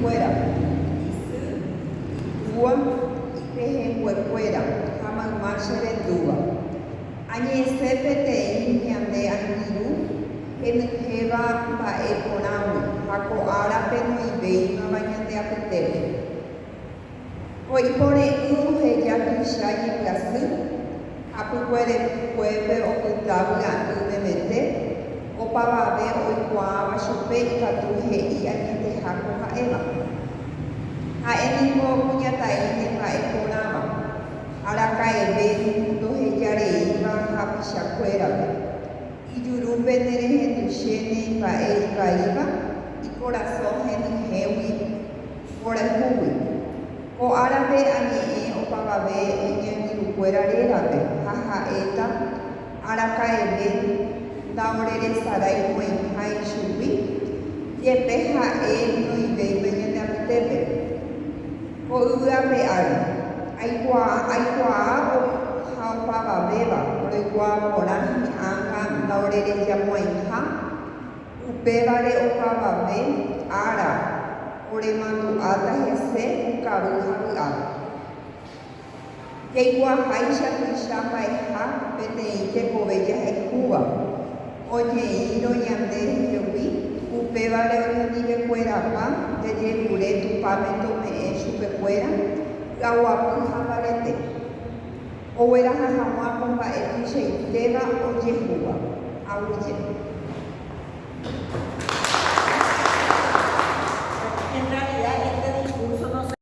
ikuéra, isy, itúva, ipehẽnguekuéra ha mayma che rendúva. Añe'ẽse peteĩ ñande angirũ henyhẽva mba'e porãgui ha ko árape noivéimava ñande apytépe. Oipore'ỹ oheja tuicha ñembyasy ha pykuerekuépe opyta vy'a'ỹvemete opavave oikuaáva chupe ikatu he'i añeteháko ha'éva. Ha'éniko kuñataĩne mba'e porãva araka'eve ndohejareíva ha pichakuérape. Ijurúpe nerehenduchéne mba'e ivaíva ikorasõ henyhẽgui mborayhúgui. Ko árape añe'ẽ opavave iñangirũkuéra rérape ha ha'éta araka'eve ndaoreresarái g̃uaig̃uahã ichugui jepe ha'e noivéipe ñande apytépe. Ko yvyape ári aikuaa ha opavavéva roikuaa porã hi'ãnga ndaorerejamoãiha upévare opavave ára oremandu'áta hese ukavy ha vy'ápe. Jaikuaaháicha tuicha mba'eha peteĩ tekove jahaikúva oñe'írõ ñande rejegui upévare oñandivekuérapa jajevure tupáme tome'ẽ chupekuéra yguapy ha mbarete. Ogueraha hag̃ua ko mba'e tuichaitéva ojehúva. Aguyje.